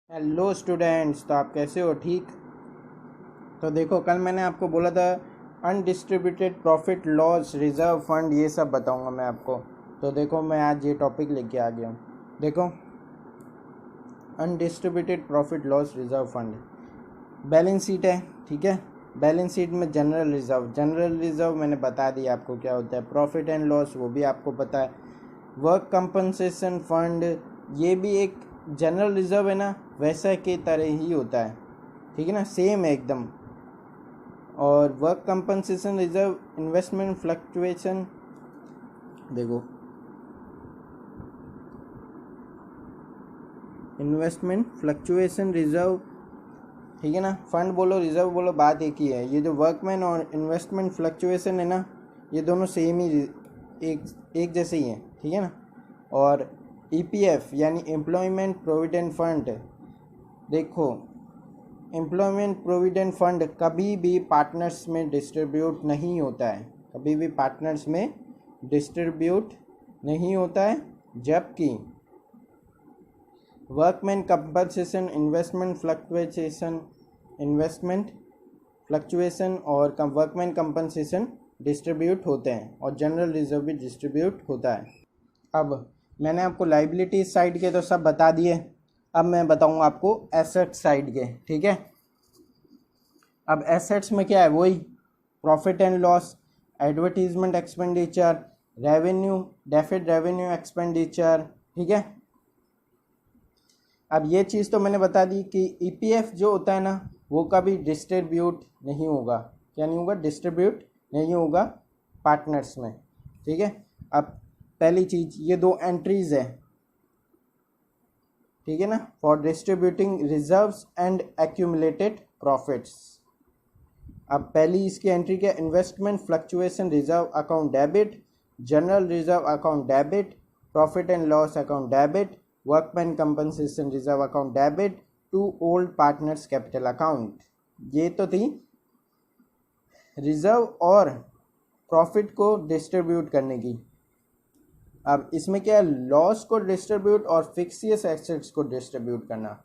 Hello students, तो आप कैसे हो? ठीक। तो देखो, कल मैंने आपको बोला था undistributed profit loss reserve fund, ये सब बताऊंगा मैं आपको। तो देखो, मैं आज ये टॉपिक लेके आ गया हूँ। देखो, undistributed profit loss reserve fund balance sheet है, ठीक है। बैलेंस शीट में जनरल रिजर्व मैंने बता दिया आपको क्या होता है। प्रॉफिट एंड लॉस वो भी आपको पता है। वर्क कंपनसेशन फंड ये भी एक जनरल रिजर्व है ना, वैसा के तरह ही होता है, ठीक है ना, सेम है एकदम। और work compensation reserve investment fluctuation, देखो इन्वेस्टमेंट फ्लक्चुएशन रिजर्व, ठीक है ना। फंड बोलो रिजर्व बोलो, बात एक ही है। ये जो वर्कमैन और इन्वेस्टमेंट फ्लक्चुएशन है ना, ये दोनों सेम ही एक जैसे ही हैं, ठीक है ना। और ईपीएफ यानी एम्प्लॉयमेंट प्रोविडेंट फंड, देखो एम्प्लॉयमेंट प्रोविडेंट फंड कभी भी पार्टनर्स में डिस्ट्रीब्यूट नहीं होता है, कभी भी पार्टनर्स में डिस्ट्रीब्यूट नहीं होता है। जबकि वर्कमैन कंपनसेशन इन्वेस्टमेंट फ्लक्चुएशन और वर्कमैन कंपनसेशन डिस्ट्रीब्यूट होते हैं, और जनरल रिजर्व भी डिस्ट्रीब्यूट होता है। अब मैंने आपको लाइबिलिटी साइड के तो सब बता दिए, अब मैं बताऊंगा आपको एसेट साइड के, ठीक है। अब एसेट्स में क्या है, वही profit and loss, advertisement expenditure, revenue, डेफिड revenue expenditure, ठीक है। अब ये चीज़ तो मैंने बता दी कि ईपीएफ जो होता है ना, वो कभी डिस्ट्रीब्यूट नहीं होगा। क्या नहीं होगा? डिस्ट्रीब्यूट नहीं होगा पार्टनर्स में, ठीक है। अब पहली चीज़, ये दो एंट्रीज है, ठीक है ना, for distributing reserves and accumulated profits. अब पहली इसकी एंट्री क्या? Investment fluctuation reserve account debit, general reserve account debit, profit and loss account debit, workman compensation reserve account debit to old partners capital account. ये तो थी reserve और profit को distribute करने की। अब इसमें क्या है? लॉस को डिस्ट्रीब्यूट और फिक्सियस एसेट्स को डिस्ट्रीब्यूट करना,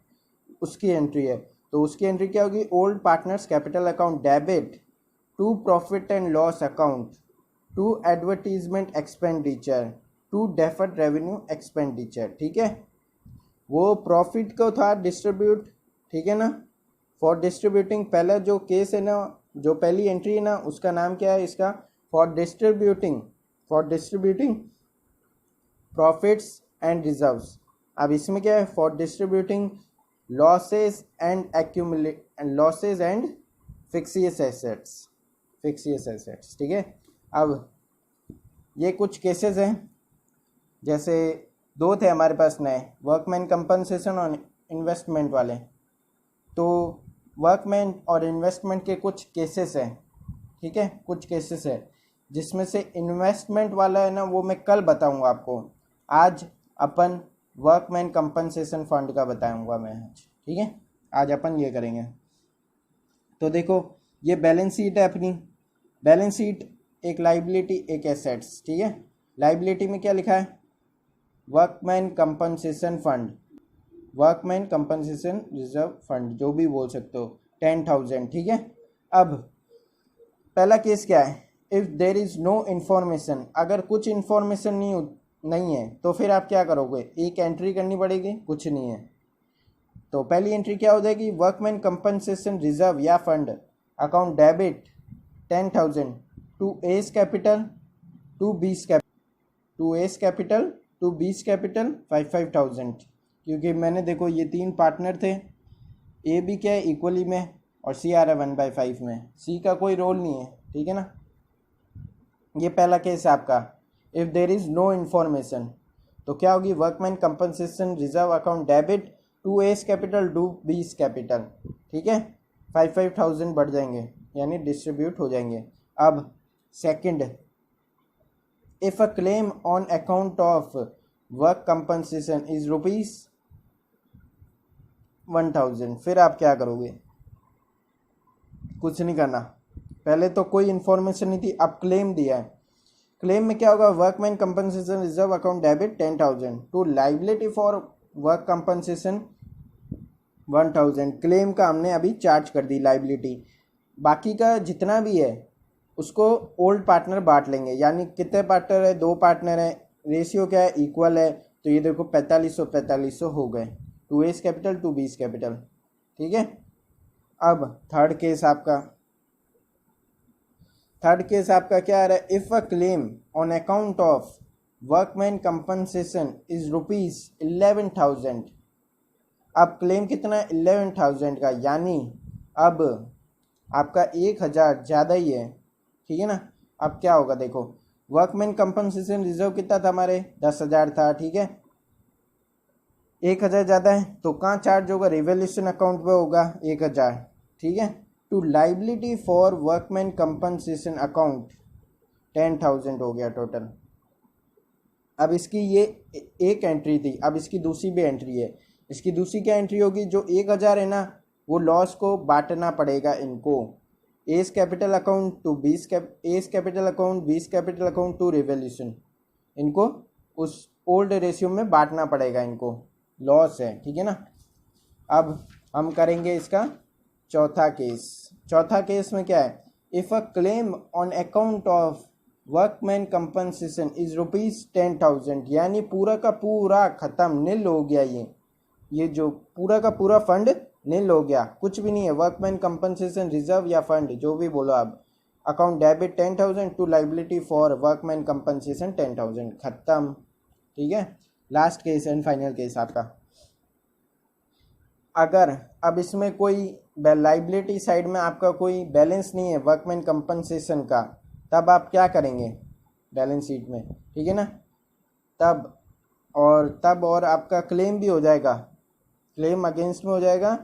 उसकी एंट्री है। तो उसकी एंट्री क्या होगी? Old partners capital account debit to profit and loss account to advertisement expenditure to deferred revenue expenditure, ठीक है। वो प्रॉफिट को था डिस्ट्रीब्यूट, ठीक है ना। फॉर डिस्ट्रीब्यूटिंग, पहला जो केस है ना, जो पहली एंट्री है ना, उसका नाम क्या है इसका? For distributing profits and reserves. अब इसमें क्या है? For distributing losses and फिक्सियस assets, ठीक है। अब ये कुछ केसेस हैं, जैसे दो थे हमारे पास नए, वर्कमैन कंपनसेशन और इन्वेस्टमेंट वाले। तो वर्कमैन और इन्वेस्टमेंट के कुछ केसेस हैं, ठीक है, कुछ केसेस है जिसमें से इन्वेस्टमेंट वाला है ना, वो मैं कल बताऊंगा आपको। आज अपन वर्कमैन कंपनसेशन फंड का बताऊंगा मैं आज, ठीक है। आज अपन ये करेंगे। तो देखो, ये बैलेंस शीट है अपनी। बैलेंस शीट एक लाइबिलिटी, एक एसेट्स, ठीक है। लाइबिलिटी में क्या लिखा है? Workman compensation fund, workman compensation reserve fund, जो भी बोल सकते हो, 10,000, ठीक है। अब पहला केस क्या है? If there is no information, अगर कुछ इन्फॉर्मेशन नहीं है तो फिर आप क्या करोगे? एक एंट्री करनी पड़ेगी, कुछ नहीं है तो पहली एंट्री क्या हो जाएगी? वर्कमैन कंपनसेशन रिजर्व या fund account debit 10,000 to A's capital to B's capital to B's capital 5,000। क्योंकि मैंने देखो ये तीन पार्टनर थे, ए भी क्या है? इक्वली में, और सी आ रहा है 1/5 में, सी का कोई रोल नहीं है, ठीक है ना। ये पहला केस है आपका। If there is no information तो क्या होगी? Workman compensation reserve account debit to A's capital to B's capital, ठीक है। 5,000 बढ़ जाएंगे, यानी डिस्ट्रीब्यूट हो जाएंगे। अब second, if a claim on account of work compensation is ₹1,000, फिर आप क्या करोगे? कुछ नहीं करना। पहले तो कोई इन्फॉर्मेशन नहीं थी, अब क्लेम दिया है। क्लेम में क्या होगा? Workman compensation reserve account debit 10,000 to liability for work compensation 1000 claim का हमने अभी चार्ज कर दी लाइबिलिटी। बाकी का जितना भी है उसको ओल्ड पार्टनर बांट लेंगे, यानी कितने पार्टनर है, 2 पार्टनर है, रेशियो क्या है, इक्वल है। तो ये देखो 4500 हो गए, 2A's कैपिटल 2B's कैपिटल। ठीक है। अब थर्ड केस आपका क्या आ रहा है, if a claim on account of workman compensation is ₹11,000। अब क्लेम कितना है, 11,000 का, यानी अब आपका 1,000 ज़्यादा ही है। ठीक है ना। अब क्या होगा, देखो वर्कमैन कंपनसेशन रिजर्व कितना था हमारे, 10,000 था। ठीक है, 1,000 ज़्यादा है तो कहाँ चार्ज होगा, रिवोल्यूशन अकाउंट पे होगा 1,000। ठीक है। To liability for workman compensation account 10,000 हो गया टोटल। अब इसकी ये एक एंट्री थी, अब इसकी दूसरी भी एंट्री है। इसकी दूसरी क्या एंट्री होगी, जो 1,000 है ना, वो लॉस को बांटना पड़ेगा इनको, A's capital account to A's capital account, B's capital account to revolution. इनको उस ओल्ड रेशियो में बांटना पड़ेगा, इनको लॉस है। ठीक है ना। अब हम करेंगे इसका चौथा केस में क्या है, if a claim on account of workman compensation is ₹10,000, यानी पूरा का पूरा खत्म, नील हो गया। ये जो पूरा का पूरा फंड नील हो गया, कुछ भी नहीं है। वर्कमैन कंपनसेशन रिजर्व या फंड जो भी बोलो आप, account debit 10,000 to liability for workman compensation 10,000, खत्म। ठीक है। Last case and final case आपका, अगर अब इसमें कोई लाइबिलिटी साइड में आपका कोई बैलेंस नहीं है वर्कमैन कंपनसेशन का, तब आप क्या करेंगे बैलेंस शीट में। ठीक है ना। तब और आपका क्लेम भी हो जाएगा, क्लेम अगेंस्ट में हो जाएगा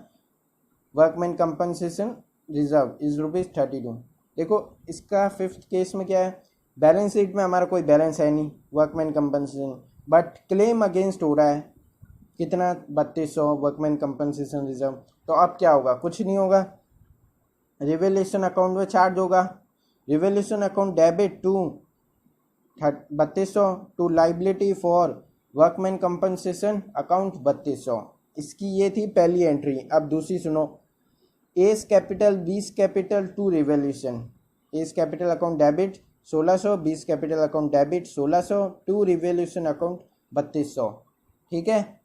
वर्कमैन कंपनसेशन रिजर्व इज ₹32। देखो इसका फिफ्थ केस में क्या है, बैलेंस शीट में हमारा कोई बैलेंस है नहीं workman compensation, but claim against हो रहा है कितना, 3200 वर्कमैन कंपनसेशन रिजर्व। तो अब क्या होगा, कुछ नहीं होगा, रिवोल्यूशन अकाउंट में चार्ज होगा, revolution account debit to 3200 to liability for workman compensation account 3200। इसकी ये थी पहली एंट्री। अब दूसरी सुनो, A's capital B's capital to revolution, A's capital account debit 1600, B's capital account debit 1600 to revolution account 3200। ठीक है।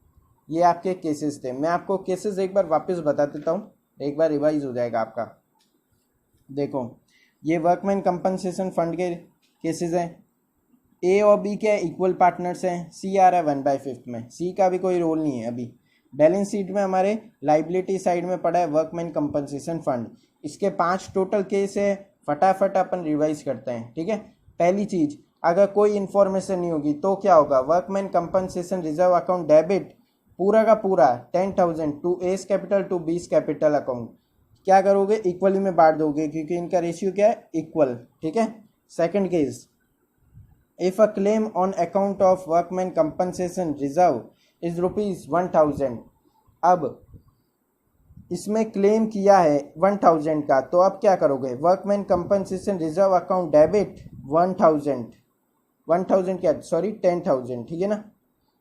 ये आपके केसेस थे। मैं आपको केसेस एक बार वापस बता देता हूँ, एक बार रिवाइज हो जाएगा आपका। देखो ये वर्कमैन कंपनसेशन फंड के केसेस हैं। ए और बी के इक्वल पार्टनर्स हैं, सी आ रहा है 1/5 में, सी का भी कोई रोल नहीं है अभी। बैलेंस शीट में हमारे लाइबिलिटी साइड में पड़ा है वर्कमैन कंपनसेशन फंड। इसके 5 टोटल केस है, फटाफट अपन रिवाइज करते हैं। ठीक है। पहली चीज, अगर कोई इन्फॉर्मेशन नहीं होगी तो क्या होगा, workman compensation reserve account debit पूरा का पूरा 10,000 to A's capital to B's capital account, क्या करोगे, इक्वली में बांट दोगे क्योंकि इनका रेशियो क्या है, इक्वल। ठीक है। Second case, if a claim on account of workman compensation reserve is ₹1,000। अब इसमें क्लेम किया है 1,000 का, तो अब क्या करोगे, workman compensation reserve account debit 10,000 क्या, सॉरी 10,000। ठीक है ना।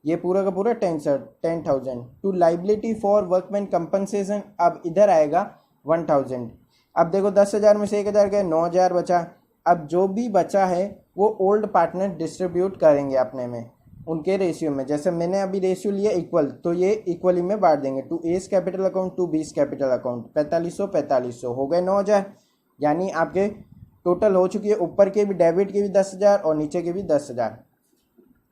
ये पूरा का पूरा 10,000 to liability for workman compensation. अब इधर आएगा 1,000। अब देखो 10,000 में से 1,000 गए, 9,000 बचा। अब जो भी बचा है वो ओल्ड पार्टनर डिस्ट्रीब्यूट करेंगे अपने में, उनके रेशियो में। जैसे मैंने अभी रेशियो लिया इक्वल, तो ये इक्वली में बांट देंगे to A's capital account to B's capital account. 4500 हो गए 9,000, यानी आपके टोटल हो चुकी है ऊपर के भी डेबिट के भी 10,000 और नीचे के भी 10,000।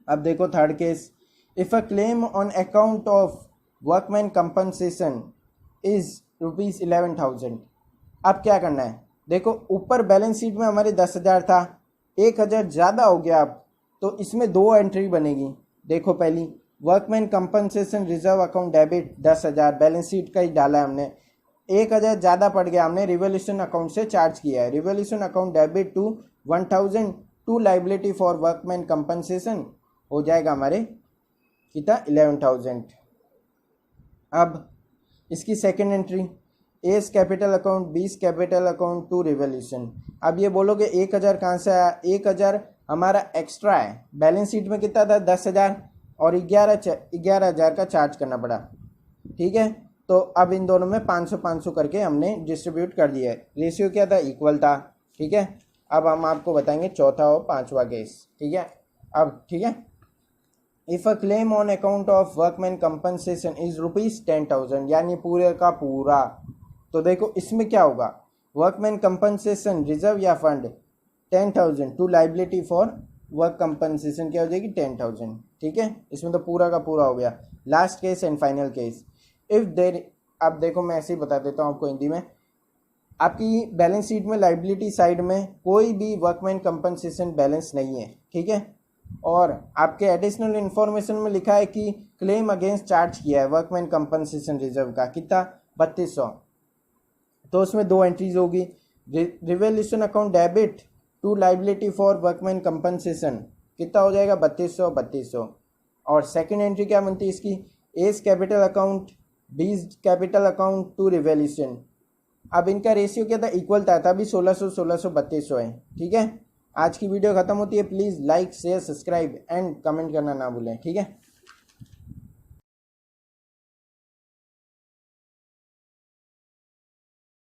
अब देखो third case, if a claim on account of workman compensation is ₹11,000। अब क्या करना है, देखो ऊपर बैलेंस शीट में हमारे 10,000 था, 1,000 ज़्यादा हो गया। अब तो इसमें 2 एंट्री बनेगी। देखो पहली, workman compensation reserve account debit 10,000, balance sheet का ही डाला है हमने, 1,000 ज़्यादा पड़ गया, हमने रिवोल्यूशन अकाउंट से चार्ज किया है। Revolution account debit to 1,000 to liability for workman compensation हो जाएगा हमारे कितना, 11,000। अब इसकी second entry, A's capital account B's capital account to revolution. अब ये बोलोगे 1,000 कहाँ से आया, 1,000 हमारा एक्स्ट्रा है, बैलेंस शीट में कितना था 10,000 और 11,000 का चार्ज करना पड़ा। ठीक है। तो तो अब इन दोनों में 500-500 करके हमने डिस्ट्रीब्यूट कर दिया है। रेशियो क्या था, इक्वल था। ठीक है, अब हम आपको बताएंगे चौथा और पांचवा केस। ठीक है, अब ठीक है, if a claim on account of workman compensation is ₹10,000, यानी पूरे का पूरा। तो देखो इसमें क्या होगा, वर्कमैन कंपनसेशन रिजर्व या fund 10,000 to liability for work compensation क्या हो जाएगी 10,000। ठीक है, इसमें तो पूरा का पूरा हो गया। Last case and final case, if there, अब देखो मैं ऐसे ही बता देता हूँ आपको हिंदी में। आपकी बैलेंस शीट में लाइबिलिटी साइड में कोई भी वर्कमैन कंपनसेशन बैलेंस नहीं है। ठीक है, और आपके एडिशनल इन्फॉर्मेशन में लिखा है कि क्लेम अगेंस्ट चार्ज किया है वर्कमैन कंपनसेशन रिजर्व का कितना 3200। तो उसमें दो एंट्रीज होगी, revaluation account debit to liability for workman compensation कितना हो जाएगा 3200। और सेकंड एंट्री क्या बनती है इसकी, A's capital account B capital account to revaluation. अब इनका रेशियो क्या था, इक्वल था, तभी 1600 3200 है। ठीक है, आज की वीडियो खत्म होती है। Please like share subscribe and comment करना ना भूलें। ठीक है।